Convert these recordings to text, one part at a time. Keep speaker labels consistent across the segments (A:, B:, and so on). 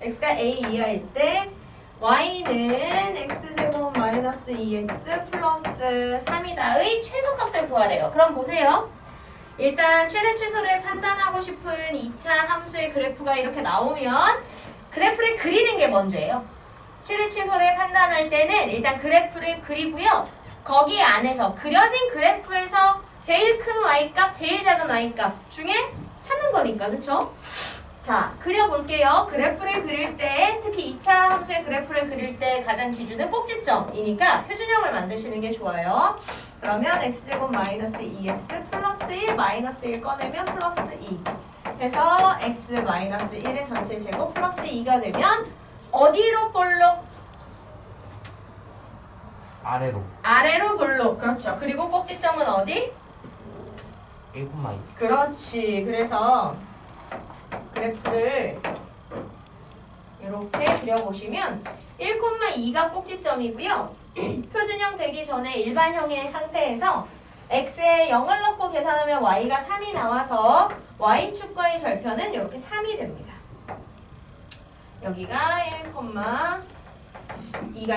A: x가 a 이하일 때 y는 x제곱 마이너스 2x 플러스 3이다의 최소값을 구하래요. 그럼 보세요. 일단 최대 최소를 판단하고 싶은 2차 함수의 그래프가 이렇게 나오면 그래프를 그리는 게 먼저예요. 최대 최소를 판단할 때는 일단 그래프를 그리고요. 거기 안에서 그려진 그래프에서 제일 큰 y값, 제일 작은 y값 중에 찾는 거니까, 그쵸? 자, 그려볼게요. 그래프를 그릴 때, 특히 2차 함수의 그래프를 그릴 때 가장 기준은 꼭지점이니까 표준형을 만드시는 게 좋아요. 그러면 x제곱 마이너스 2x 플러스 1 마이너스 1 꺼내면 플러스 2 해서 x 마이너스 1의 전체 제곱 플러스 2가 되면 어디로 볼록?
B: 아래로.
A: 아래로 볼록. 그렇죠. 그리고 꼭지점은 어디?
B: 1,2.
A: 그렇지. 그래서 그래프를 이렇게 그려보시면 1,2가 꼭지점이고요. 표준형 되기 전에 일반형의 상태에서 x에 0을 넣고 계산하면 y가 3이 나와서 y축과의 절편은 이렇게 3이 됩니다. 여기가 1,2가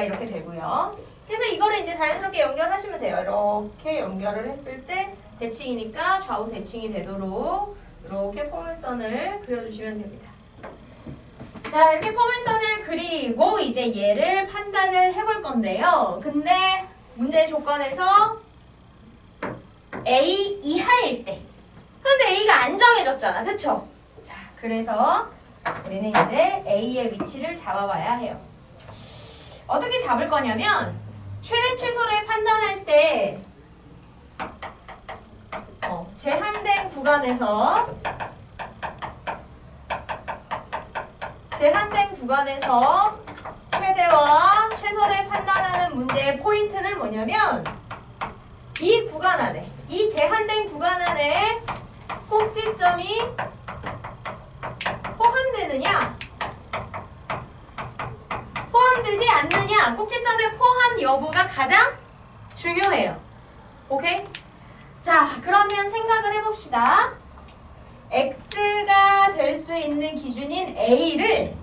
A: 이렇게 되고요. 그래서 이거를 이제 자연스럽게 연결하시면 돼요. 이렇게 연결을 했을 때 대칭이니까 좌우 대칭이 되도록 이렇게 포물선을 그려주시면 됩니다. 자, 이렇게 포물선을 그리고 이제 얘를 판단을 해볼 건데요. 근데 문제의 조건에서 A 이하일 때. 그런데 A가 안 정해졌잖아. 그쵸? 자, 그래서 우리는 이제 A의 위치를 잡아봐야 해요. 어떻게 잡을 거냐면 최대 최소를 판단할 때 제한된 구간에서 최대와 최소를 판단하는 문제의 포인트는 뭐냐면 이 구간 안에, 이 제한된 구간 안에 꼭지점이 포함되느냐 포함되지 않느냐, 꼭지점의 포함 여부가 가장 중요해요. 오케이? 자, 그러면 생각을 해봅시다. x가 될 수 있는 기준인 a를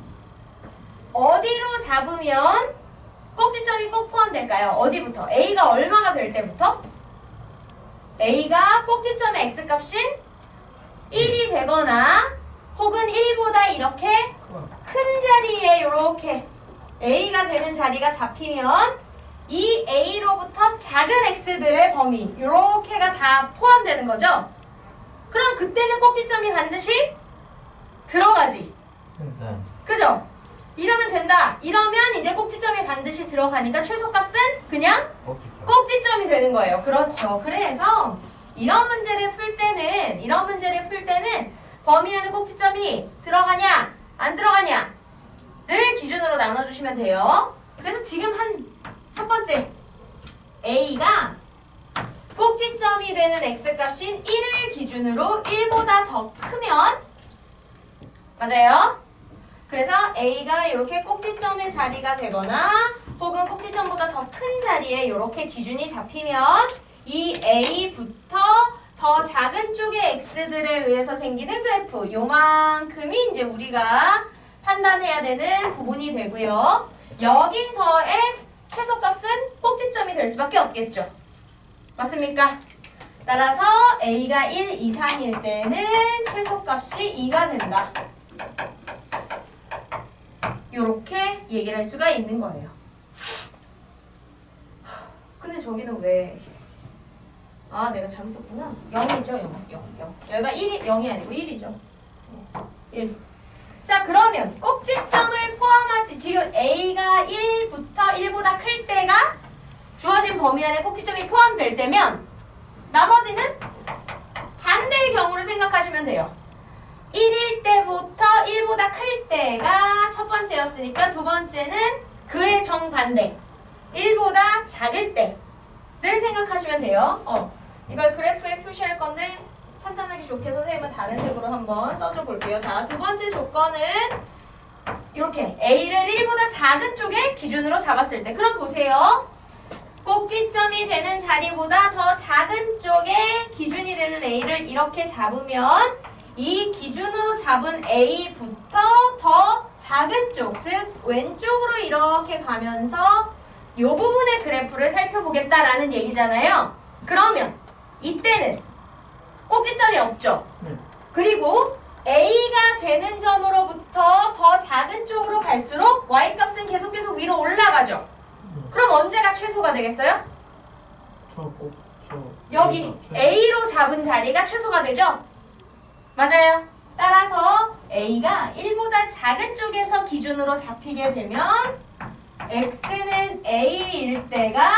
A: 어디로 잡으면 꼭지점이 꼭 포함될까요? 어디부터? a가 얼마가 될 때부터? a가 꼭지점의 x값인 1이 되거나 혹은 1보다 이렇게 큰 자리에 이렇게 a가 되는 자리가 잡히면 이 a로부터 작은 x들의 범위 이렇게가 다 포함되는 거죠? 그럼 그때는 꼭지점이 반드시 들어가지.
B: 네.
A: 그죠? 이러면 된다. 이러면 이제 꼭지점이 반드시 들어가니까 최소값은 그냥 꼭지점이 되는 거예요. 그렇죠. 그래서 이런 문제를 풀 때는 범위 안에 꼭지점이 들어가냐 안 들어가냐를 기준으로 나눠주시면 돼요. 그래서 지금 한 첫 번째 a가 꼭지점이 되는 x값인 1을 기준으로 1보다 더 크면 맞아요? 그래서 a가 이렇게 꼭지점의 자리가 되거나 혹은 꼭지점보다 더 큰 자리에 이렇게 기준이 잡히면 이 a부터 더 작은 쪽의 x들에 의해서 생기는 그래프 요만큼이 이제 우리가 판단해야 되는 부분이 되고요. 여기서의 최소값은 꼭지점이 될 수밖에 없겠죠. 맞습니까? 따라서 a가 1 이상일 때는 최소값이 2가 된다. 요렇게 얘기를 할 수가 있는 거예요. 근데 저기는 왜 내가 잘못 썼구나. 0이죠. 0. 여기가 0이 아니고 1이죠. 1. 자, 그러면 꼭지점을 포함하지. 지금 a가 1보다 클 때가 주어진 범위 안에 꼭지점이 포함될 때면 나머지는 반대의 경우를 생각하시면 돼요. 1일 때부터 1보다 클 때가 첫 번째였으니까 두 번째는 그의 정반대 1보다 작을 때를 생각하시면 돼요. 이걸 그래프에 표시할 건데 판단하기 좋게 선생님은 다른 색으로 한번 써줘 볼게요. 자, 두 번째 조건은 이렇게 A를 1보다 작은 쪽에 기준으로 잡았을 때 그럼 보세요. 꼭지점이 되는 자리보다 더 작은 쪽에 기준이 되는 A를 이렇게 잡으면 이 기준으로 잡은 A부터 더 작은 작은 쪽, 즉 왼쪽으로 이렇게 가면서 이 부분의 그래프를 살펴보겠다라는 얘기잖아요. 그러면 이때는 꼭지점이 없죠.
B: 네.
A: 그리고 A가 되는 점으로부터 더 작은 쪽으로 갈수록 Y값은 계속 위로 올라가죠. 그럼 언제가 최소가 되겠어요? 여기 A로 잡은 자리가 최소가 되죠? 맞아요. 따라서 A가 1보다 작은 쪽에서 기준으로 잡히게 되면 X는 A일 때가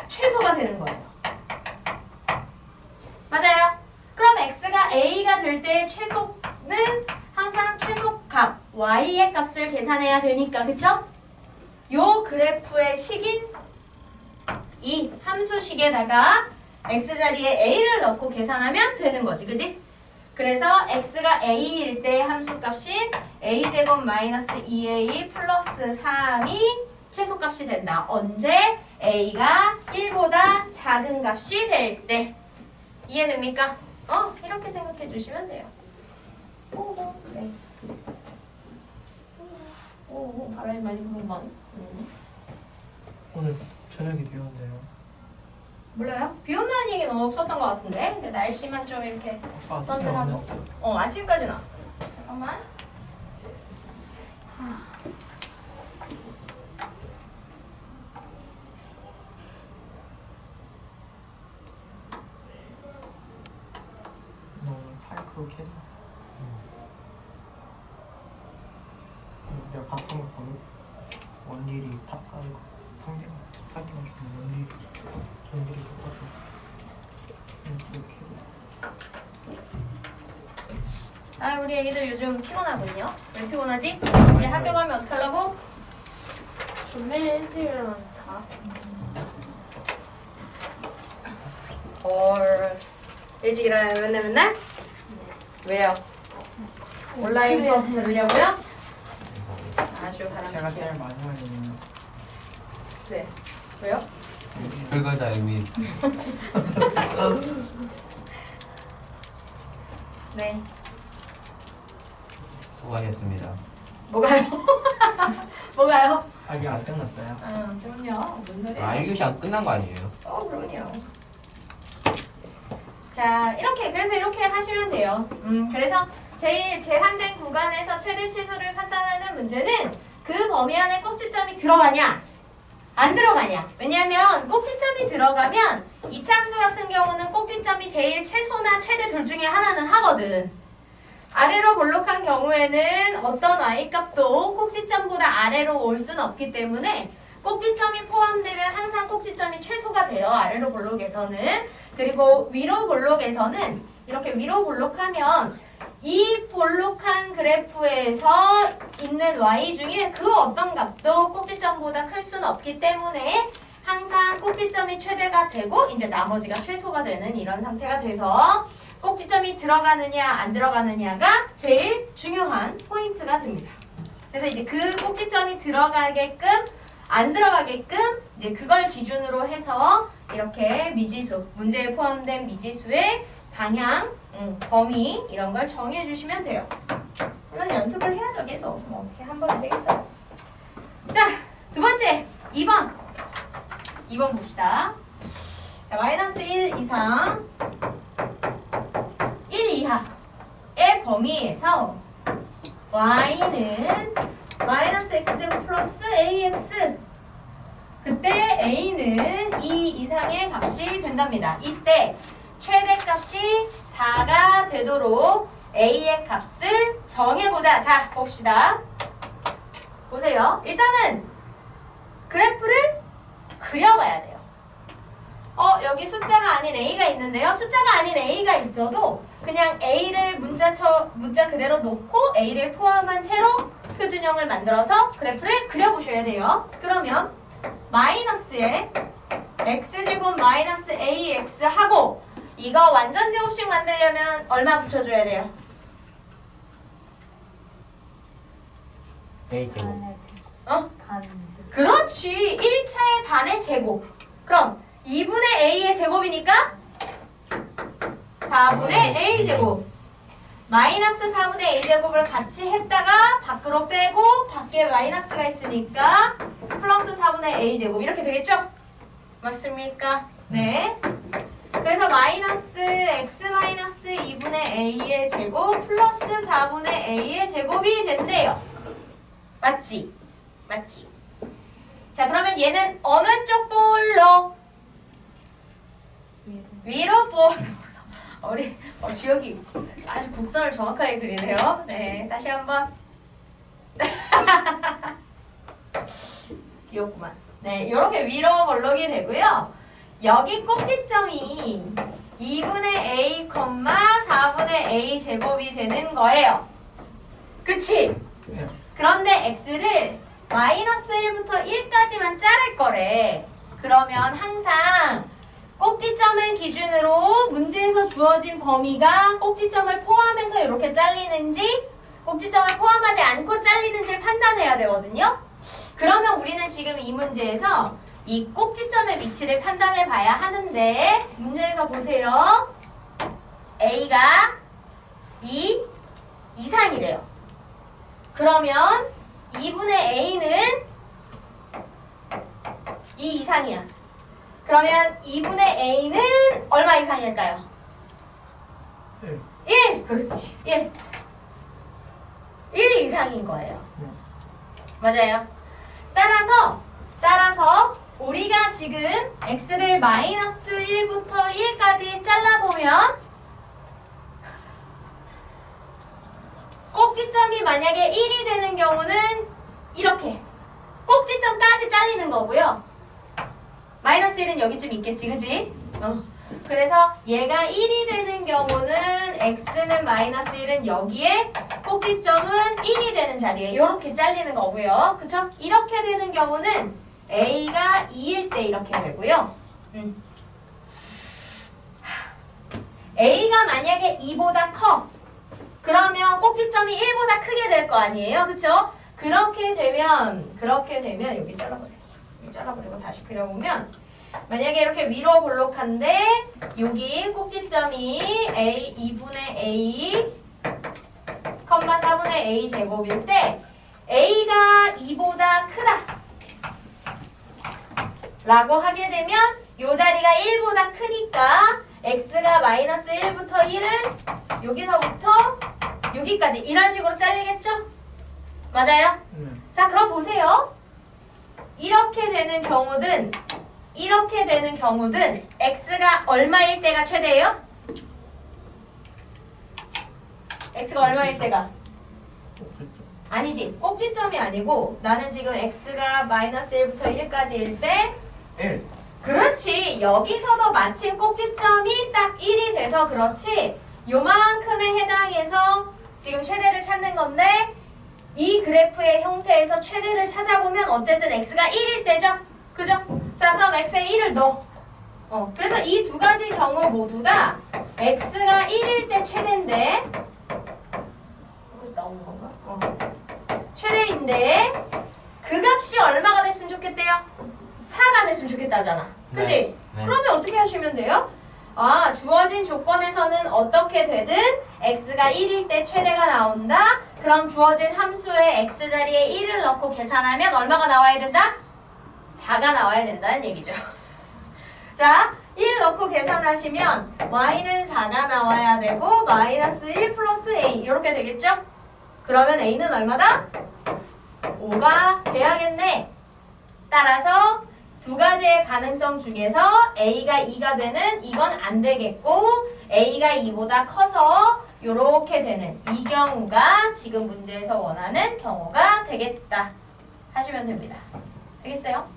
A: 최소가 되는 거예요. 맞아요. 그럼 X가 A가 될 때의 최소는 항상 최소값 Y의 값을 계산해야 되니까, 그쵸? 요 그래프의 식인 이 함수식에다가 X자리에 A를 넣고 계산하면 되는 거지, 그지? 그래서 X가 A일 때의 함수값인 A제곱 마이너스 2A 플러스 3이 최소값이 된다. 언제? A가 1보다 작은 값이 될 때. 이해됩니까? 이렇게 생각해 주시면 돼요. 네. 바람이 많이 부는건.
C: 오늘 저녁에 비 온대요.
A: 몰라요? 비 온다는 얘기는 없었던 것 같은데. 근데 날씨만 좀 이렇게 썬들하고. 아침까지 나왔어. 잠깐만.
C: 너 오늘 파이크로 캐리. 내가 봤던 거 보면 원딜이 탑 가고 상대가 탑이가 주는 원딜이 전딜이 똑같아. 이렇게.
A: 우리 애기들 요즘 피곤하군요. 왜 피곤하지? 이제 학교 가면 어떡하려고? 좀 일찍 일어난다. 일찍 일어나요? 맨날? 왜요? 온라인 수업 들으려고요? 아주
C: 제가
A: 바람직해요.
C: 제일 마지막이에요.
A: 네. 왜요?
B: 그거다 의미.
A: 네.
B: 수고하셨습니다.
A: 뭐가요? 뭐가요?
C: 아직 안 끝났어요.
A: 그럼요. 뭔 소리야?
B: 1교시 안 끝난 거 아니에요?
A: 그럼요. 자, 그래서 이렇게 하시면 돼요. 그래서 제일 제한된 구간에서 최대 최소를 판단하는 문제는 그 범위 안에 꼭지점이 들어가냐, 안 들어가냐. 왜냐하면 꼭지점이 들어가면 이차함수 같은 경우는 꼭지점이 제일 최소나 최대 둘 중에 하나는 하거든. 아래로 볼록한 경우에는 어떤 Y값도 꼭지점보다 아래로 올 수는 없기 때문에 꼭지점이 포함되면 항상 꼭지점이 최소가 돼요. 아래로 볼록에서는. 그리고 위로 볼록에서는 이렇게 위로 볼록하면 이 볼록한 그래프에서 있는 Y 중에 그 어떤 값도 꼭지점보다 클 수는 없기 때문에 항상 꼭지점이 최대가 되고 이제 나머지가 최소가 되는 이런 상태가 돼서 꼭지점이 들어가느냐 안 들어가느냐가 제일 중요한 포인트가 됩니다. 그래서 이제 그 꼭지점이 들어가게끔 안 들어가게끔 이제 그걸 기준으로 해서 이렇게 미지수, 문제에 포함된 미지수의 방향, 범위 이런 걸 정해 주시면 돼요. 물론 연습을 해야죠. 계속. 뭐 어떻게 한 번에 되겠어요. 자, 두 번째 2번. 2번 봅시다. 자, 마이너스 1 이상 1 이하의 범위에서 y는 마이너스 x제곱 플러스 ax 그때 a는 2 이상의 값이 된답니다. 이때 최대값이 4가 되도록 a의 값을 정해보자. 자, 봅시다. 보세요. 일단은 그래프를 그려봐야 돼요. 여기 숫자가 아닌 a가 있는데요. 숫자가 아닌 a가 있어도 그냥 a를 문자 그대로 놓고 a를 포함한 채로 표준형을 만들어서 그래프를 그려보셔야 돼요. 그러면 마이너스에 x제곱 마이너스 ax 하고 이거 완전 제곱식 만들려면 얼마 붙여줘야 돼요?
B: A제곱.
A: 그렇지. 1차의 반의 제곱. 그럼 2분의 a의 제곱이니까 4분의 a 제곱. 마이너스 4분의 a제곱을 같이 했다가 밖으로 빼고 밖에 마이너스가 있으니까 플러스 4분의 a제곱 이렇게 되겠죠? 맞습니까? 네. 그래서 마이너스 x 마이너스 2분의 a의 제곱 플러스 4분의 a의 제곱이 된대요. 맞지? 맞지? 자, 그러면 얘는 어느 쪽 볼로? 위로 볼로. 우리 지혁이 아주 곡선을 정확하게 그리네요. 네, 다시 한번. 귀엽구만. 네, 이렇게 위로 볼록이 되고요. 여기 꼭지점이 2분의 a, 4분의 a 제곱이 되는 거예요. 그치?
C: 네.
A: 그런데 x를 마이너스 1부터 1까지만 자를 거래. 그러면 항상 꼭지점을 기준으로 문제에서 주어진 범위가 꼭지점을 포함해서 이렇게 잘리는지 꼭지점을 포함하지 않고 잘리는지를 판단해야 되거든요. 그러면 우리는 지금 이 문제에서 이 꼭지점의 위치를 판단해 봐야 하는데 문제에서 보세요. A가 2 이상이래요. 그러면 2분의 A는 2 이상이야. 그러면 2분의 A는 얼마 이상일까요? 1! 그렇지. 1. 1 이상인 거예요. 맞아요. 따라서 우리가 지금 x를 마이너스 1부터 1까지 잘라보면 꼭지점이 만약에 1이 되는 경우는 이렇게 꼭지점까지 잘리는 거고요. 마이너스 1은 여기쯤 있겠지, 그지? 그래서 얘가 1이 되는 경우는 x는 마이너스 1은 여기에 꼭지점은 1이 되는 자리에 이렇게 잘리는 거고요. 그쵸? 이렇게 되는 경우는 a가 2일 때 이렇게 되고요. a가 만약에 2보다 커. 그러면 꼭지점이 1보다 크게 될 거 아니에요? 그쵸? 그렇게 되면 여기 잘라버려야지. 여기 잘라버리고 다시 그려보면 만약에 이렇게 위로 볼록한데 여기 꼭지점이 a 2분의 a, 4분의 a 제곱일 때 a가 2보다 크다 라고 하게 되면 이 자리가 1보다 크니까 x가 마이너스 1부터 1은 여기서부터 여기까지 이런 식으로 잘리겠죠? 맞아요? 자, 그럼 보세요. 이렇게 되는 경우든 x가 얼마일 때가 최대예요? x가 얼마일 때가? 아니지. 꼭지점이 아니고 나는 지금 x가 마이너스 1부터 1까지일 때
B: 1.
A: 그렇지. 여기서도 마침 꼭지점이 딱 1이 돼서 그렇지. 요만큼에 해당해서 지금 최대를 찾는 건데 이 그래프의 형태에서 최대를 찾아보면 어쨌든 x가 1일 때죠? 그죠? 자, 그럼 x에 1을 넣어. 그래서 이 두 가지 경우 모두 다 x가 1일 때 최대인데 여기서 나오는 건가? 최대인데 그 값이 얼마가 됐으면 좋겠대요? 4가 됐으면 좋겠다잖아. 그치?
B: 네. 네.
A: 그러면 어떻게 하시면 돼요? 아, 주어진 조건에서는 어떻게 되든 x가 1일 때 최대가 나온다? 그럼 주어진 함수의 x자리에 1을 넣고 계산하면 얼마가 나와야 된다? 4가 나와야 된다는 얘기죠. 자, 1 넣고 계산하시면 y는 4가 나와야 되고 마이너스 1 플러스 a 이렇게 되겠죠? 그러면 a는 얼마다? 5가 돼야겠네. 따라서 두 가지의 가능성 중에서 a가 2가 되는 이건 안 되겠고 a가 2보다 커서 이렇게 되는 이 경우가 지금 문제에서 원하는 경우가 되겠다 하시면 됩니다. 되겠어요?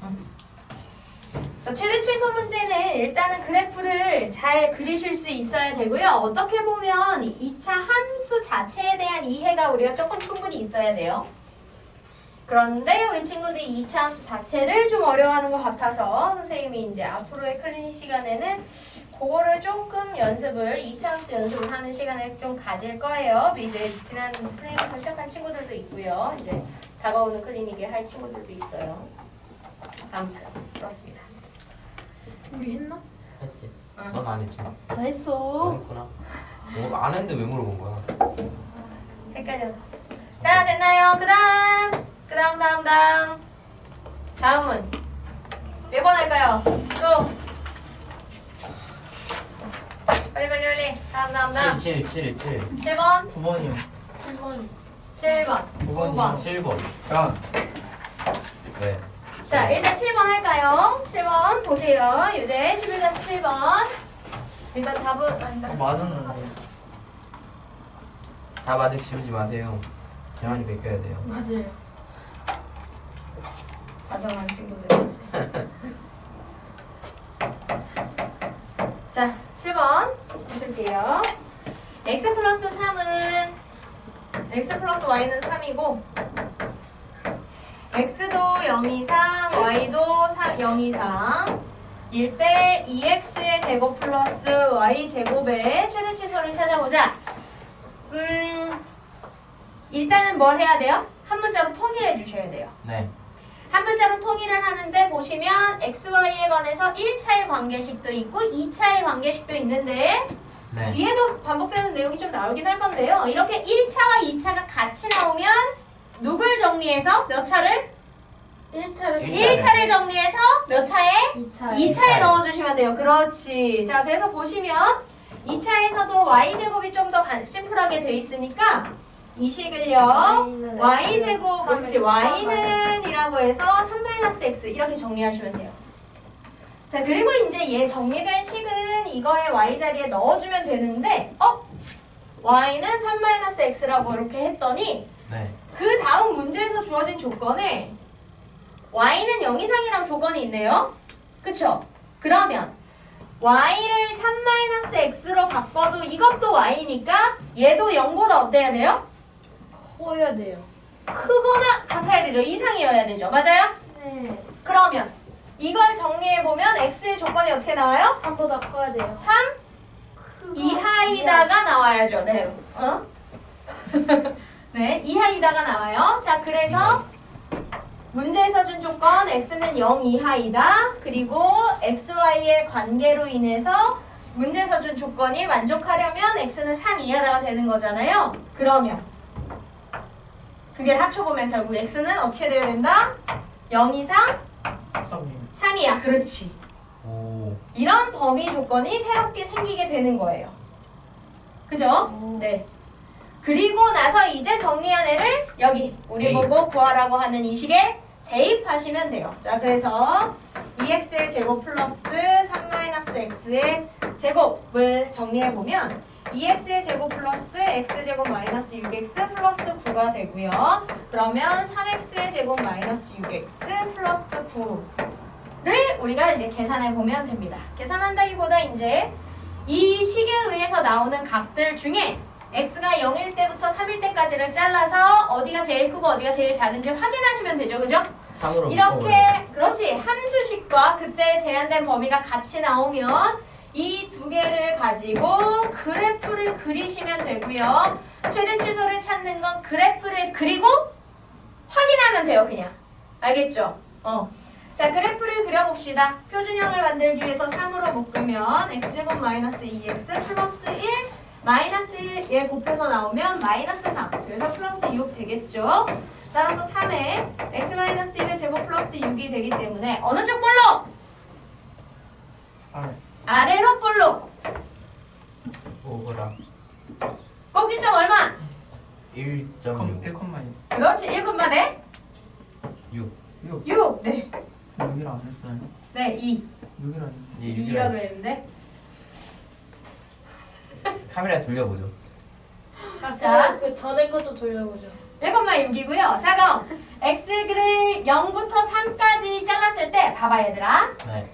A: 그래서 최대 최소 문제는 일단은 그래프를 잘 그리실 수 있어야 되고요. 어떻게 보면 2차 함수 자체에 대한 이해가 우리가 조금 충분히 있어야 돼요. 그런데 우리 친구들이 2차 함수 자체를 좀 어려워하는 것 같아서 선생님이 이제 앞으로의 클리닉 시간에는 그거를 조금 2차 함수 연습을 하는 시간을 좀 가질 거예요. 이제 지난 클리닉부터 시작한 친구들도 있고요. 이제 다가오는 클리닉에 할 친구들도 있어요. 아무튼 그렇습니다.
D: 우리 했나?
B: 했지.
A: 응.
B: 넌 안 했지.
D: 다 했어.
B: 너 했구나. 안 했는데 왜 물어본 거야?
A: 헷갈려서. 자, 됐나요? 다음은 몇 번 할까요? 또 빨리. 다음.
B: 7.
A: 7번.
C: 9번이요.
A: 7번.
C: 9번이요.
B: 7번.
C: 야,
B: 네.
A: 자, 일단 7번 할까요? 7번 보세요. 유제 11-7번. 일단 답은 아니다.
C: 맞았는데.
B: 답 아직 지우지 마세요. 재환이 베껴야 돼요.
D: 맞아요.
A: 가정한 친구들 있어요. 자, 7번 보실게요. x 플러스 3은 x 플러스 y는 3이고 x도 0 이상 y도 0 이상 일 때 2x의 제곱 플러스 y 제곱의 최대 최소를 찾아보자. 일단은 뭘 해야 돼요? 한 문자로 통일해 주셔야 돼요.
B: 네.
A: 한 문자로 통일을 하는데 보시면 xy에 관해서 1차의 관계식도 있고 2차의 관계식도 있는데
B: 네.
A: 뒤에도 반복되는 내용이 좀 나오긴 할 건데요. 이렇게 1차와 2차가 같이 나오면 누굴 정리해서 몇 차를?
D: 1차를
A: 1차를 정리해서 몇 차에?
D: 2차에
A: 2차에 넣어주시면 돼요. 그렇지. 자, 그래서 보시면 2차에서도 y제곱이 좀 더 심플하게 돼 있으니까 이 식을요. y제곱, 그렇지. y는 이라고 해서 3-x 이렇게 정리하시면 돼요. 자, 그리고 이제 얘 정리된 식은 이거에 y 자리에 넣어주면 되는데 y는 3-x라고 이렇게 했더니
B: 네.
A: 그 다음 문제에서 주어진 조건에 y는 0 이상이랑 조건이 있네요. 그쵸? 그러면 y를 3-x로 바꿔도 이것도 y니까 얘도 0보다 어때야 돼요?
D: 커야 돼요.
A: 크거나 같아야 되죠. 이상이어야 되죠. 맞아요?
D: 네.
A: 그러면 이걸 정리해보면 x의 조건이 어떻게 나와요?
D: 3보다 커야 돼요.
A: 3 이하이다가 나와야죠. 네. 네, 이하이다가 나와요. 자, 그래서 문제에서 준 조건 x는 0 이하이다. 그리고 xy의 관계로 인해서 문제에서 준 조건이 만족하려면 x는 3 이하다가 되는 거잖아요. 그러면 두 개를 합쳐보면 결국 x는 어떻게 되어야 된다? 0 이상 3이야. 그렇지.
B: 오.
A: 이런 범위 조건이 새롭게 생기게 되는 거예요. 그죠? 네. 그리고 나서 이제 정리한 애를 여기 우리
B: 대입.
A: 보고 구하라고 하는 이 식에 대입하시면 돼요. 자, 그래서 2x의 제곱 플러스 3-x의 제곱을 정리해보면 2x의 제곱 플러스 x제곱 마이너스 6x 플러스 9가 되고요. 그러면 3x의 제곱 마이너스 6x 플러스 9를 우리가 이제 계산해보면 됩니다. 계산한다기보다 이제 이 식에 의해서 나오는 값들 중에 x가 0일 때부터 3일 때까지를 잘라서 어디가 제일 크고 어디가 제일 작은지 확인하시면 되죠. 그죠?
B: 3으로
A: 이렇게 그렇지. 함수식과 그때 제한된 범위가 같이 나오면 이 두 개를 가지고 그래프를 그리시면 되고요. 최대 최소를 찾는 건 그래프를 그리고 확인하면 돼요. 그냥. 알겠죠? 자, 그래프를 그려봅시다. 표준형을 만들기 위해서 3으로 묶으면 x제곱 마이너스 2x 플러스 1 마이너스 1에 곱해서 나오면 마이너스 3. 그래서 플러스 6 되겠죠? 따라서 3에 x 마이너스 1의 제곱 플러스 6이 되기 때문에 어느 쪽 볼록? 아래로 볼록.
B: 오그라.
A: 꼭지점 얼마?
B: 1.6.
C: 1컴마이
A: 그렇지. 1콤마네
B: 6.
A: 6. 네.
C: 6이라 안 했어요?
A: 네, 2.
C: 6이라 안
B: 예,
A: 2라고
B: 6이라.
A: 했는데.
B: 카메라 돌려보죠.
A: 자.
D: 그 전에 것도 돌려보죠.
A: 1,6이고요. 자, 그럼 x를 0부터 3까지 잘랐을 때 봐봐 얘들아.
B: 네.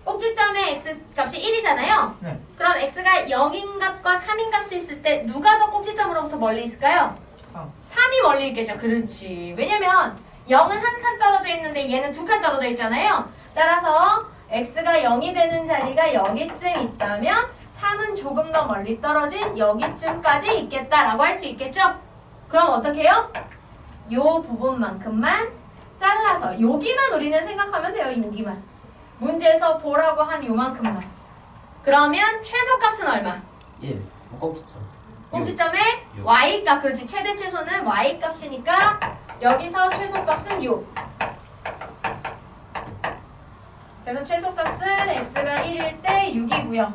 A: 꼭지점의 x 값이 1이잖아요.
C: 네.
A: 그럼 x가 0인 값과 3인 값이 있을 때 누가 더 꼭지점으로부터 멀리 있을까요?
C: 3
A: 3이 멀리 있겠죠. 그렇지. 왜냐면 0은 한 칸 떨어져 있는데 얘는 두 칸 떨어져 있잖아요. 따라서 x가 0이 되는 자리가 여기쯤 있다면 3은 조금 더 멀리 떨어진 여기쯤까지 있겠다라고 할 수 있겠죠? 그럼 어떻게 해요? 요 부분만큼만 잘라서 여기만 우리는 생각하면 돼요. 여기만. 문제에서 보라고 한 요만큼만. 그러면 최소값은 얼마?
B: 1. 꼭지점.
A: 꼭지점의
B: 육.
A: y값. 그렇지. 최대 최소는 y값이니까 여기서 최소값은 6. 그래서 최소값은 x가 1일 때 6이고요.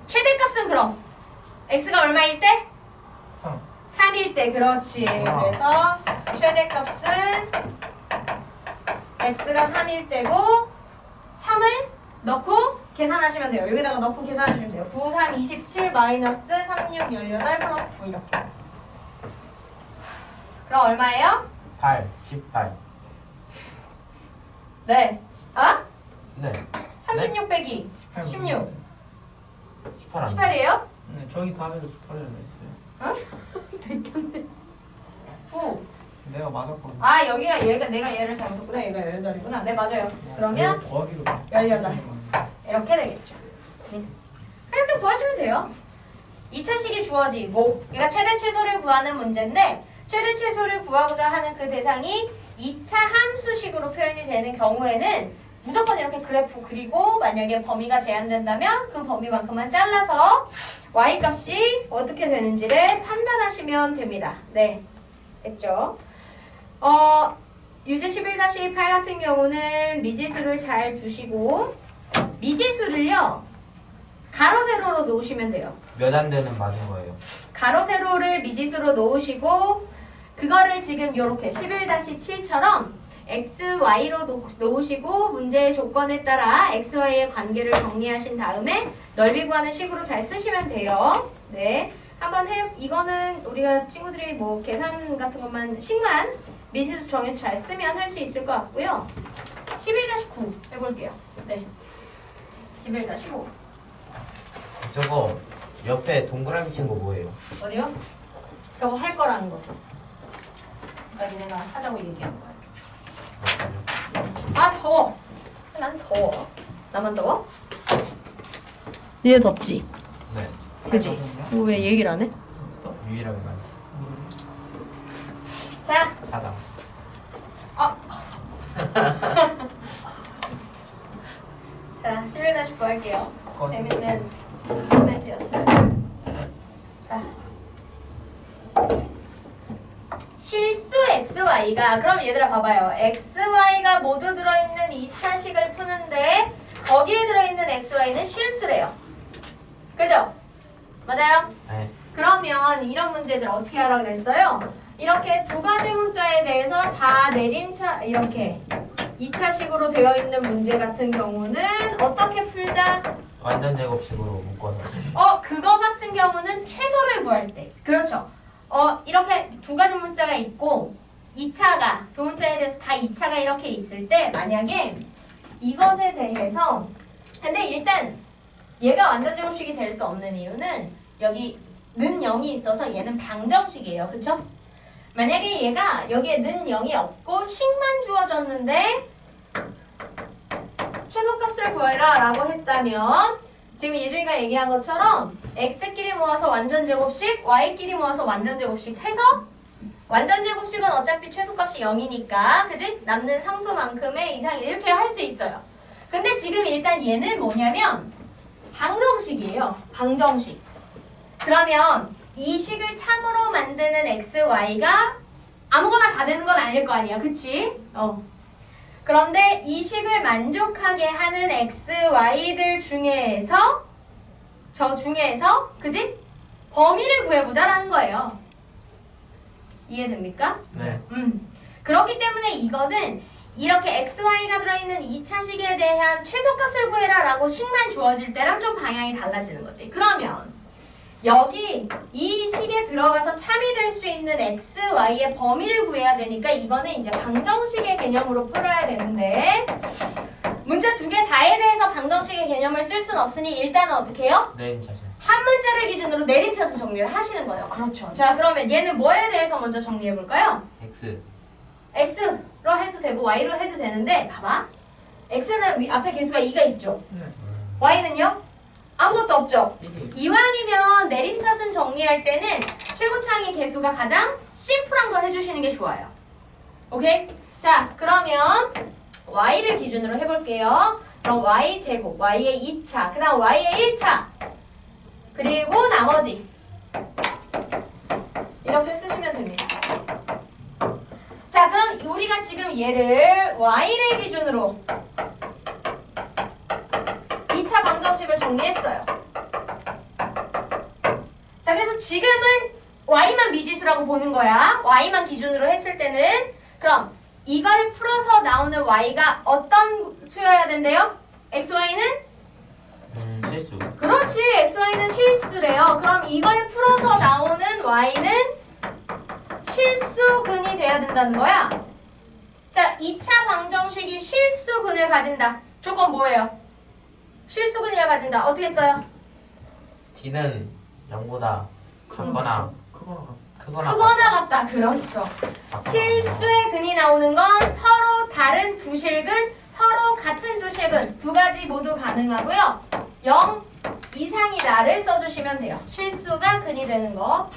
A: 최대값은 그럼 x가 얼마일 때? 3일 때. 그렇지. 그래서 최대값은 x가 3일 때고 3을 넣고 계산하시면 돼요. 여기다가 넣고 계산하시면 돼요. 9, 3, 27 마이너스 3, 6, 18 플러스 9 이렇게. 그럼 얼마예요?
B: 8, 18.
A: 네. 아?
B: 네.
A: 36 빼기 16.
B: 18 아니에요?
A: 18이에요?
C: 네, 저기 답에도 18이라고 했어요.
A: 9.
C: 내가 맞았거든요.
A: 아 여기가 내가 얘를 잘못 썼구나. 얘가 18이구나. 네 맞아요. 그러면
C: 더하기로
A: 18. 이렇게 되겠죠. 이렇게 구하시면 돼요. 2차식이 주어지고 그러니까 최대 최소를 구하는 문제인데 최대 최소를 구하고자 하는 그 대상이 2차 함수식으로 표현이 되는 경우에는 무조건 이렇게 그래프 그리고 만약에 범위가 제한된다면 그 범위만큼만 잘라서 y값이 어떻게 되는지를 판단하시면 됩니다. 네, 됐죠? 유제 11-8 같은 경우는 미지수를 잘 두시고 미지수를요 가로 세로로 놓으시면 돼요.
B: 몇 안 되는 맞은 거예요.
A: 가로 세로를 미지수로 놓으시고 그거를 지금 요렇게 11-7처럼 x, y로 놓으시고 문제의 조건에 따라 x, y의 관계를 정리하신 다음에 넓이 구하는 식으로 잘 쓰시면 돼요. 네, 한번 이거는 우리가 친구들이 뭐 계산 같은 것만 식만 미지수 정해서 잘 쓰면 할 수 있을 것 같고요. 11-9 해볼게요. 네, 11-9
B: 저거 옆에 동그라미 친 거 뭐예요?
A: 어디요? 저거 할 거라는 거. 그러니까 니네가 하자고 얘기한 거야. 아 더워. 난 더워. 나만 더워? 니네 덥지?
B: 네.
A: 그지? 왜 얘기를 안 해?
B: 유일하게 맞았어.
A: 자,
B: 사당.
A: 자 11-9 할게요. 재밌는 코멘트였어요. 자, 실수 xy가 그럼 얘들아 봐봐요. xy가 모두 들어있는 2차식을 푸는데 거기에 들어있는 xy는 실수래요. 그죠? 맞아요?
B: 네.
A: 그러면 이런 문제들 어떻게 하라 그랬어요? 이렇게 두 가지 문자에 대해서 다 내림차 이렇게 2차식으로 되어 있는 문제 같은 경우는 어떻게 풀자?
B: 완전 제곱식으로 묶어서.
A: 그거 같은 경우는 최소를 구할 때. 그렇죠. 이렇게 두 가지 문자가 있고 2차가 두 문자에 대해서 다 2차가 이렇게 있을 때 만약에 이것에 대해서 근데 일단 얘가 완전 제곱식이 될 수 없는 이유는 여기 는 0이 있어서 얘는 방정식이에요. 그쵸? 만약에 얘가 여기에 는 0이 없고 식만 주어졌는데 최소값을 구해라 라고 했다면 지금 예준이가 얘기한 것처럼 x끼리 모아서 완전 제곱식, y끼리 모아서 완전 제곱식 해서 완전 제곱식은 어차피 최소값이 0이니까 그지? 남는 상수만큼의 이상 이렇게 할 수 있어요. 근데 지금 일단 얘는 뭐냐면 방정식이에요. 방정식. 그러면 이 식을 참으로 만드는 x, y가 아무거나 다 되는 건 아닐 거 아니야. 그치? 그런데 이 식을 만족하게 하는 x, y들 중에서 그지? 범위를 구해보자라는 거예요. 이해됩니까?
B: 네.
A: 그렇기 때문에 이거는 이렇게 x, y가 들어있는 2차식에 대한 최소값을 구해라 라고 식만 주어질 때랑 좀 방향이 달라지는 거지. 그러면 여기 이 식에 들어가서 참이 될 수 있는 x, y의 범위를 구해야 되니까 이거는 이제 방정식의 개념으로 풀어야 되는데 문제 두 개 다에 대해서 방정식의 개념을 쓸 수는 없으니 일단은 어떻게 해요?
B: 내림차순.
A: 한 문제를 기준으로 내림차순 정리를 하시는 거예요. 그렇죠. 자, 그러면 얘는 뭐에 대해서 먼저 정리해 볼까요?
B: X.
A: x로 해도 되고 y로 해도 되는데 봐봐. x는 앞에 개수가 2가 있죠.
C: 네.
A: y는요? 아무것도 없죠.
C: 1이
A: 이왕이면 내림차순 정리할 때는 최고창의 개수가 가장 심플한 걸 해주시는 게 좋아요. 오케이? 자, 그러면 y를 기준으로 해볼게요. 그럼 y제곱, y의 2차, 그 다음 y의 1차 그리고 나머지 이렇게 쓰시면 됩니다. 자, 그럼 우리가 지금 얘를 y를 기준으로 2차 방정식을 정리했어요. 자, 그래서 지금은 y만 미지수라고 보는 거야. y만 기준으로 했을 때는. 그럼 이걸 풀어서 나오는 y가 어떤 수여야 된대요? xy는?
B: 실수.
A: 그렇지. xy는 실수래요. 그럼 이걸 풀어서 나오는 y는 실수근이 돼야 된다는 거야. 자, 2차 방정식이 실수근을 가진다. 조건 뭐예요? 실수근을 가진다. 어떻게 써요?
B: D는 0보다 작거나 크거나
A: 크거나 같다. 그렇죠.
B: 작거나
A: 실수의 근이 나오는 건 서로 다른 두 실근, 서로 같은 두 실근 두 가지 모두 가능하고요. 0 이상이다를 써주시면 돼요. 실수가 근이 되는 거.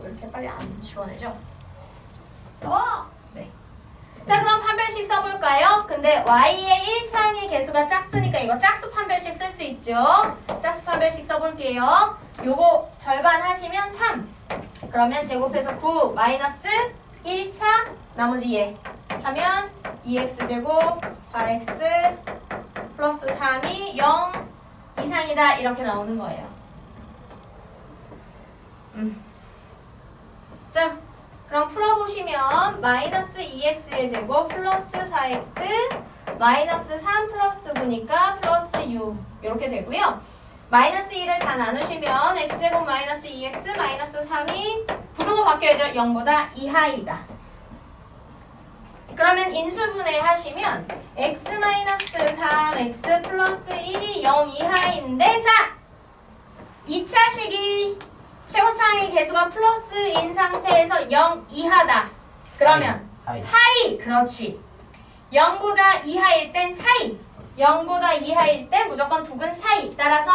A: 왜 이렇게 빨리 안 지워내죠? 네. 자, 그럼 판별식 써볼까요? 근데 y의 1차항의 개수가 짝수니까 이거 짝수 판별식 쓸 수 있죠. 짝수 판별식 써볼게요. 요거 절반 하시면 3. 그러면 제곱해서 9 마이너스 1차 나머지 얘 하면 2x제곱 4x 플러스 3이 0 이상이다 이렇게 나오는 거예요. 자, 그럼 풀어보시면 마이너스 2x의 제곱 플러스 4x 마이너스 3 플러스 9니까 플러스 6 이렇게 되고요. 마이너스 1을 다 나누시면 x제곱 마이너스 2x 마이너스 3이 부등호 바뀌어야죠. 0보다 이하이다. 그러면 인수분해 하시면 x 마이너스 3x 플러스 1이 0 이하인데 자! 2차식이 최고차항의 개수가 플러스인 상태에서 0 이하다. 그러면 사이. 그렇지. 0보다 이하일 땐 사이. 0보다 이하일 때 무조건 두근 사이. 따라서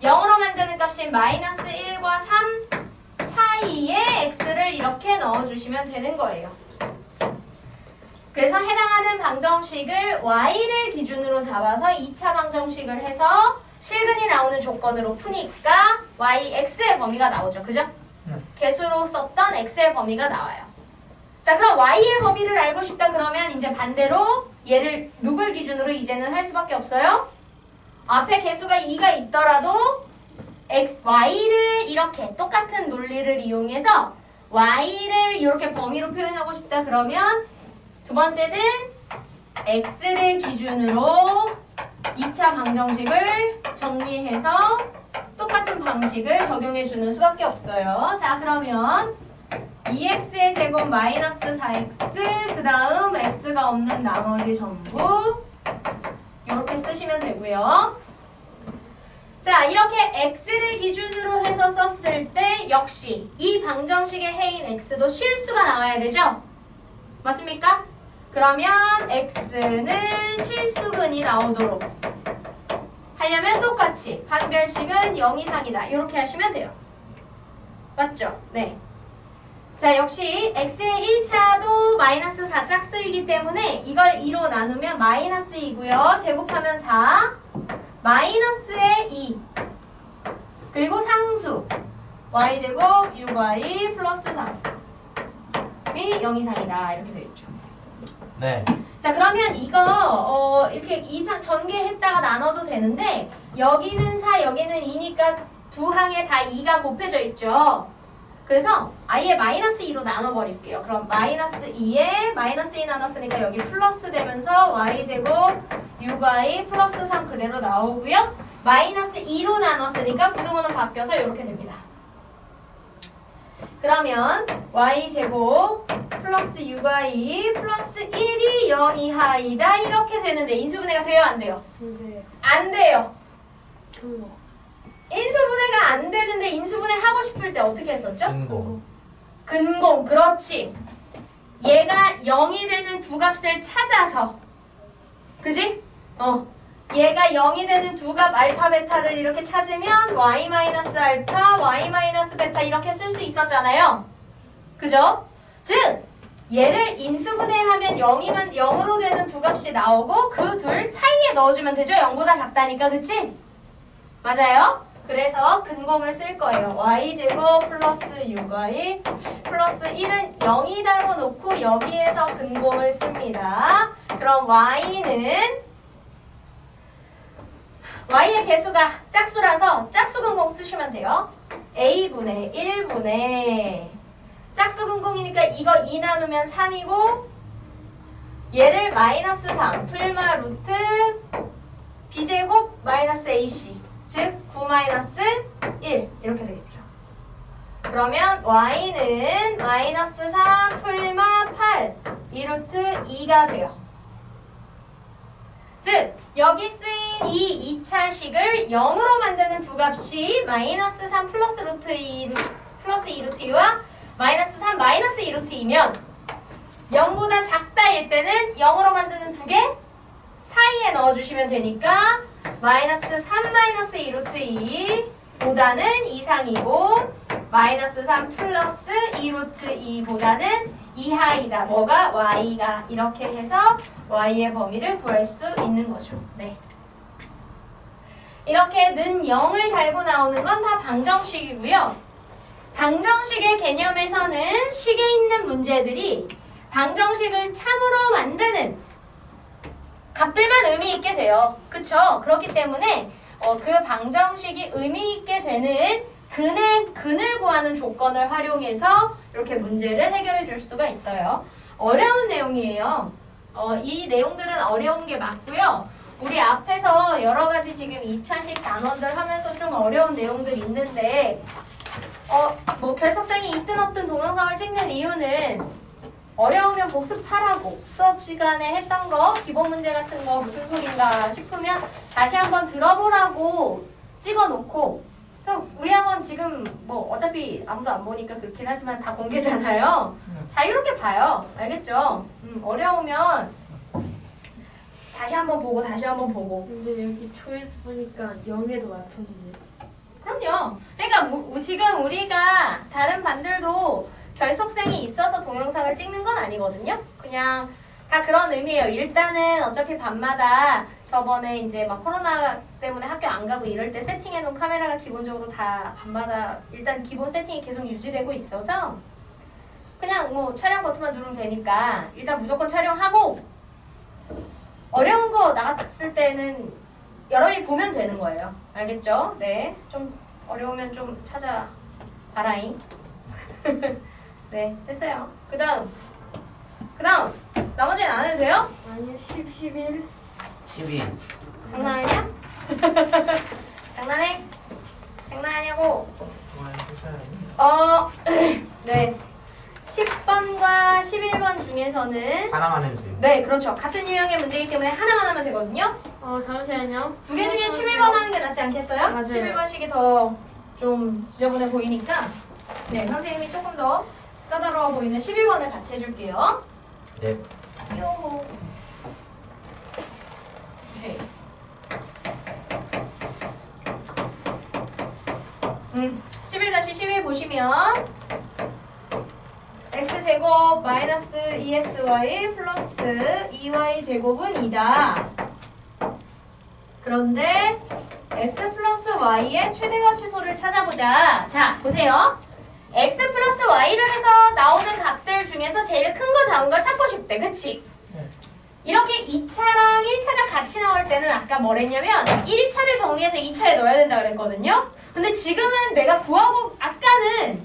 A: 0으로 만드는 값인 마이너스 1과 3 사이에 x를 이렇게 넣어주시면 되는 거예요. 그래서 해당하는 방정식을 y를 기준으로 잡아서 2차 방정식을 해서 실근이 나오는 조건으로 푸니까 y, x의 범위가 나오죠. 그죠? 개수로 썼던 x의 범위가 나와요. 자, 그럼 y의 범위를 알고 싶다 그러면 이제 반대로 얘를 누굴 기준으로 이제는 할 수밖에 없어요? 앞에 개수가 2가 있더라도 y를 이렇게 똑같은 논리를 이용해서 y를 이렇게 범위로 표현하고 싶다 그러면 두 번째는 x를 기준으로 2차 방정식을 정리해서 똑같은 방식을 적용해 주는 수밖에 없어요. 자, 그러면 2x의 제곱 마이너스 4x 그 다음 x가 없는 나머지 전부 이렇게 쓰시면 되고요. 자, 이렇게 x를 기준으로 해서 썼을 때 역시 이 방정식의 해인 x도 실수가 나와야 되죠? 맞습니까? 그러면 x는 실수근이 나오도록 하려면 똑같이 판별식은 0 이상이다. 이렇게 하시면 돼요. 맞죠? 네. 자, 역시 x의 1차도 마이너스 4짝수이기 때문에 이걸 2로 나누면 마이너스 2고요. 제곱하면 4 마이너스의 2 그리고 상수 y제곱 6y 플러스 3이 0 이상이다. 이렇게 되어있죠.
B: 네.
A: 자, 그러면 이거 이렇게 이상 전개했다가 나눠도 되는데 여기는 4 여기는 2니까 두 항에 다 2가 곱해져 있죠. 그래서 아예 마이너스 2로 나눠버릴게요. 그럼 마이너스 2에 마이너스 2 나눴으니까 여기 플러스 되면서 y제곱 6y 플러스 3 그대로 나오고요. 마이너스 2로 나눴으니까 부등호는 바뀌어서 이렇게 됩니다. 그러면 y제곱 플러스 6y 플러스 1이 0 이하이다 이렇게 되는데 인수분해가 돼요? 안 돼요?
D: 네.
A: 안 돼요.
D: 그거.
A: 인수분해가 안 되는데 인수분해 하고 싶을 때 어떻게 했었죠?
B: 근공.
A: 근공. 그렇지. 얘가 0이 되는 두 값을 찾아서 그지? 얘가 0이 되는 두 값 알파 베타를 이렇게 찾으면 y 마이너스 알파, y 마이너스 베타 이렇게 쓸 수 있었잖아요. 그죠? 즉 얘를 인수분해하면 0으로 되는 두 값이 나오고 그 둘 사이에 넣어주면 되죠. 0보다 작다니까. 그치? 맞아요? 그래서 근공을 쓸 거예요. y제곱 플러스 6y 플러스 1은 0이다로 놓고 여기에서 근공을 씁니다. 그럼 y는 y의 개수가 짝수라서 짝수 근공 쓰시면 돼요. a분의 1분의 짝수 근공이니까 이거 2 나누면 3이고 얘를 마이너스 3 풀마 루트 b제곱 마이너스 ac 즉 9 마이너스 1 이렇게 되겠죠. 그러면 y는 마이너스 3 풀마 8 2루트 2가 돼요. 즉 여기 쓰인 이 2차식을 0으로 만드는 두 값이 마이너스 3 플러스 루트 2 플러스 2루트 2와 마이너스 3 마이너스 2루트 2면 0보다 작다일 때는 0으로 만드는 두 개 사이에 넣어주시면 되니까 마이너스 3 마이너스 2루트 2 보다는 이상이고 마이너스 3 플러스 2루트 2 보다는 이하이다. 뭐가? y가. 이렇게 해서 y의 범위를 구할 수 있는 거죠. 네. 이렇게 는 0을 달고 나오는 건 다 방정식이고요. 방정식의 개념에서는 식에 있는 문제들이 방정식을 참으로 만드는 값들만 의미 있게 돼요. 그쵸? 그렇기 때문에 그 방정식이 의미 있게 되는 근을 구하는 조건을 활용해서 이렇게 문제를 해결해 줄 수가 있어요. 어려운 내용이에요. 이 내용들은 어려운 게 맞고요. 우리 앞에서 여러 가지 지금 2차식 단원들 하면서 좀 어려운 내용들이 있는데 뭐 결석생이 있든 없든 동영상을 찍는 이유는 어려우면 복습하라고 수업 시간에 했던 거 기본 문제 같은 거 무슨 소린가 싶으면 다시 한번 들어보라고 찍어놓고 우리 학원 지금 뭐 어차피 아무도 안 보니까 그렇긴 하지만 다 공개잖아요. 자유롭게 봐요. 알겠죠? 어려우면 다시 한번 보고 다시 한번 보고.
D: 근데 여기 초이스 보니까 0에도 맞췄는데.
A: 그럼요. 그러니까 지금 우리가 다른 반들도 결석생이 있어서 동영상을 찍는 건 아니거든요. 그냥 다 그런 의미예요. 일단은 어차피 밤마다 저번에 이제 막 코로나 때문에 학교 안 가고 이럴 때 세팅해놓은 카메라가 기본적으로 다 밤마다 일단 기본 세팅이 계속 유지되고 있어서 그냥 뭐 촬영 버튼만 누르면 되니까 일단 무조건 촬영하고 어려운 거 나갔을 때는 여러분이 보면 되는 거예요. 알겠죠? 네. 좀 어려우면 좀 찾아봐라잉. 네, 됐어요. 그 다음 나머지는 안 해도 돼요?
D: 아니요, 10, 11.
B: 12.
A: 장난하냐? 장난해? 장난하냐고? 네. 10번과 11번 중에서는
B: 하나만 해주세요.
A: 네, 그렇죠. 같은 유형의 문제이기 때문에 하나만 하면 되거든요.
D: 잠시만요.
A: 두 개 중에 11번 하는 게 낫지 않겠어요?
D: 맞아요.
A: 11번식이 더 좀 지저분해 보이니까 네, 선생님이 조금 더 까다로워 보이는 11번을 같이 해줄게요.
B: 네.
A: 요호. 오케이. 11-11 보시면 x제곱 마이너스 2xy 플러스 2y제곱은 2다. 그런데 x 플러스 y의 최대와 최소를 찾아보자. 자, 보세요. x 플러스 y를 해서 나오는 값들 중에서 제일 큰 거 작은 걸 찾고 싶대. 그치? 이렇게 2차랑 1차가 같이 나올 때는 아까 뭐랬냐면 1차를 정리해서 2차에 넣어야 된다 그랬거든요. 근데 지금은 내가 구하고 아까는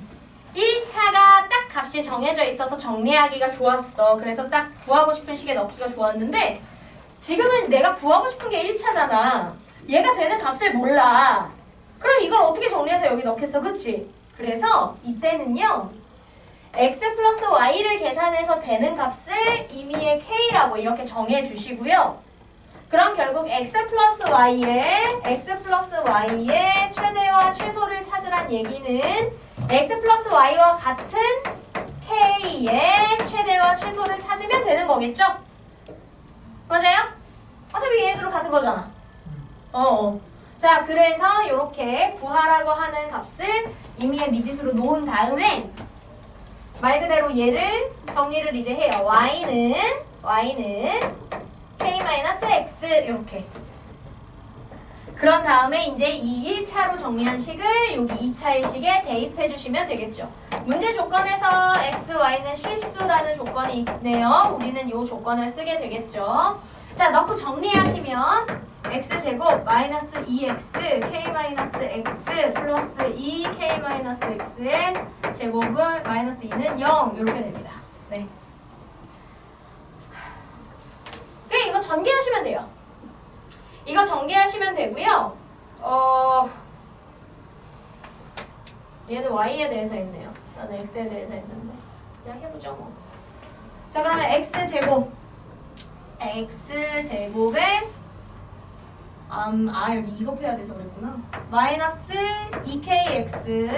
A: 1차가 딱 값이 정해져 있어서 정리하기가 좋았어. 그래서 딱 구하고 싶은 식에 넣기가 좋았는데 지금은 내가 구하고 싶은 게 1차잖아. 얘가 되는 값을 몰라. 그럼 이걸 어떻게 정리해서 여기 넣겠어? 그치? 그래서 이때는요. x 플러스 y를 계산해서 되는 값을 임의의 k라고 이렇게 정해주시고요. 그럼 결국 x 플러스 y의 최대와 최소를 찾으란 얘기는 x 플러스 y와 같은 k의 최대와 최소를 찾으면 되는 거겠죠? 맞아요? 어차피 얘네들은 같은 거잖아. 자, 그래서 이렇게 구하라고 하는 값을 임의의 미지수로 놓은 다음에 말 그대로 얘를 정리를 이제 해요. y는 k-x 이렇게. 그런 다음에 이제 이 1차로 정리한 식을 여기 2차의 식에 대입해 주시면 되겠죠. 문제 조건에서 x, y는 실수라는 조건이 있네요. 우리는 이 조건을 쓰게 되겠죠. 자, 넣고 정리하시면 x제곱 마이너스 2x k 마이너스 x 플러스 2k 마이너스 x의 제곱은 마이너스 2는 0 이렇게 됩니다. 네. 이거 전개하시면 돼요. 이거 전개하시면 되고요. 얘는 y에 대해서 했네요. 나는 x에 대해서 했는데 그냥 해보죠 뭐. 자, 그러면 x제곱에 여기 이거 펴야 돼서 그랬구나. 마이너스 2kx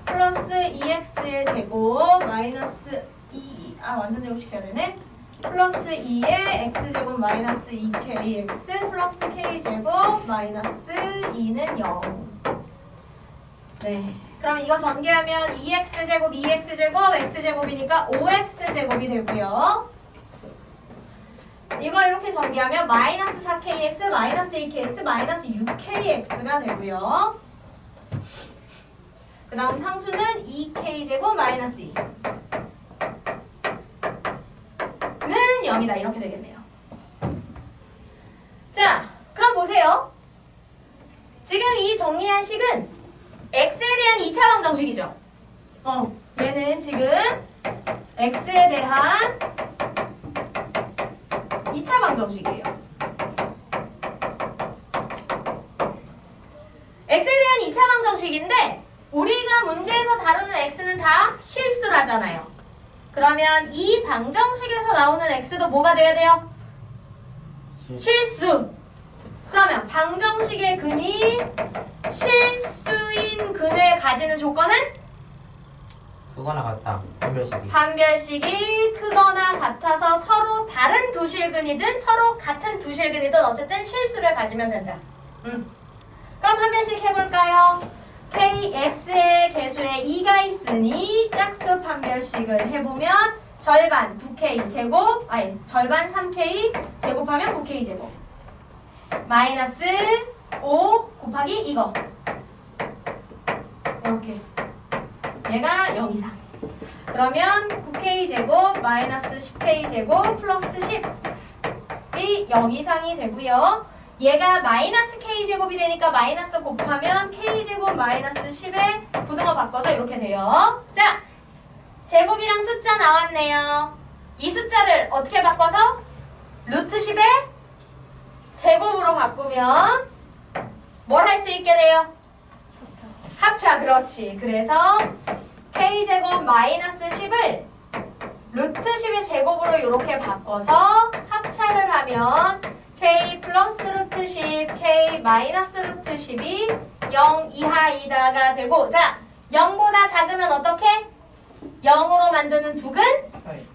A: 플러스 2x의 제곱 마이너스 2 완전 제곱시켜야 되네. 플러스 2에 x제곱 마이너스 2kx 플러스 k제곱 마이너스 2는 0. 네. 그럼 이거 전개하면 2x제곱 2x제곱 x제곱이니까 5x제곱이 되고요. 이거 이렇게 전개하면 마이너스 4kx 마이너스 2kx 마이너스 6kx가 되고요. 그 다음 상수는 2k제곱 마이너스 2 는 0이다 이렇게 되겠네요. 자, 그럼 보세요. 지금 이 정리한 식은 x에 대한 2차 방정식이죠. 얘는 지금 x에 대한 2차 방정식이에요. x에 대한 2차 방정식인데 우리가 문제에서 다루는 x는 다 실수라잖아요. 그러면 이 방정식에서 나오는 x도 뭐가 돼야 돼요? 실수. 그러면 방정식의 근이 실수인 근을 가지는 조건은?
B: 크거나 같다. 판별식이.
A: 판별식이 크거나 같아서 서로 다른 두 실근이든 서로 같은 두 실근이든 어쨌든 실수를 가지면 된다. 그럼 판별식 해볼까요? kx의 개수에 2가 있으니 짝수 판별식을 해보면 절반 9k 제곱 절반 3k 제곱하면 9k 제곱 마이너스 5 곱하기 이거 이렇게 얘가 0 이상. 그러면 9k 제곱 마이너스 10k 제곱 플러스 10이 0 이상이 되고요. 얘가 마이너스 k제곱이 되니까 마이너스 곱하면 k제곱 마이너스 10에 부등호 바꿔서 이렇게 돼요. 자, 제곱이랑 숫자 나왔네요. 이 숫자를 어떻게 바꿔서? 루트 10에 제곱으로 바꾸면 뭘 할 수 있게 돼요? 합차, 그렇지. 그래서 k제곱 마이너스 10을 루트 10의 제곱으로 이렇게 바꿔서 합차를 하면 k 플러스 루트 10, k 마이너스 루트 10이 0 이하이다가 되고, 자, 0보다 작으면 어떻게? 0으로 만드는 두근?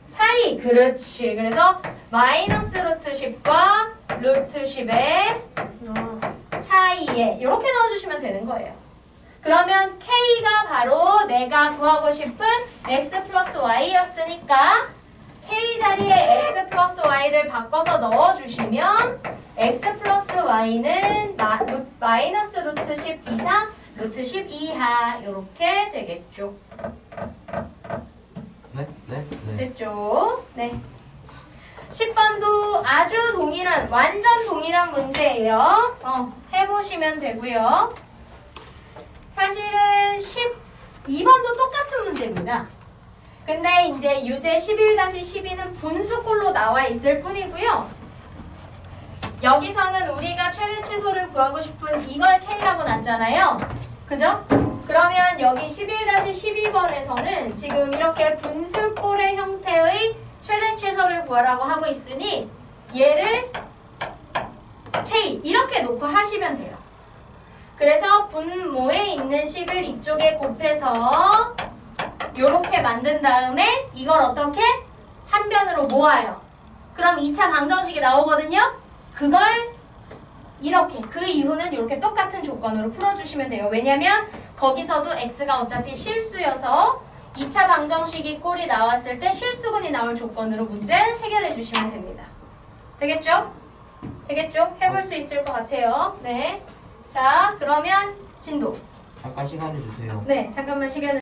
A: 사이. 그렇지. 그래서 마이너스 루트 10과 루트 10의 사이에 이렇게 넣어주시면 되는 거예요. 그러면 k가 바로 내가 구하고 싶은 x 플러스 y였으니까 k 자리에 x 플러스 y를 바꿔서 넣어주시면 x 플러스 y는 마이너스 루트 10 이상 루트 10 이하 이렇게 되겠죠.
B: 네.
A: 됐죠? 네. 10번도 아주 동일한, 완전 동일한 문제예요. 해보시면 되고요. 사실은 12번도 똑같은 문제입니다. 근데 이제 유제 11-12는 분수꼴로 나와 있을 뿐이고요. 여기서는 우리가 최대 최소를 구하고 싶은 이걸 K라고 놨잖아요. 그죠? 그러면 여기 11-12번에서는 지금 이렇게 분수꼴의 형태의 최대 최소를 구하라고 하고 있으니 얘를 K 이렇게 놓고 하시면 돼요. 그래서 분모에 있는 식을 이쪽에 곱해서 요렇게 만든 다음에 이걸 어떻게? 한 변으로 모아요. 그럼 2차 방정식이 나오거든요. 그걸 이렇게 그 이후는 이렇게 똑같은 조건으로 풀어주시면 돼요. 왜냐면 거기서도 x가 어차피 실수여서 2차 방정식이 꼴이 나왔을 때 실수근이 나올 조건으로 문제를 해결해 주시면 됩니다. 되겠죠? 되겠죠? 해볼 수 있을 것 같아요. 네. 자, 그러면 진도.
B: 잠깐 시간을 주세요.
A: 네, 잠깐만 시간을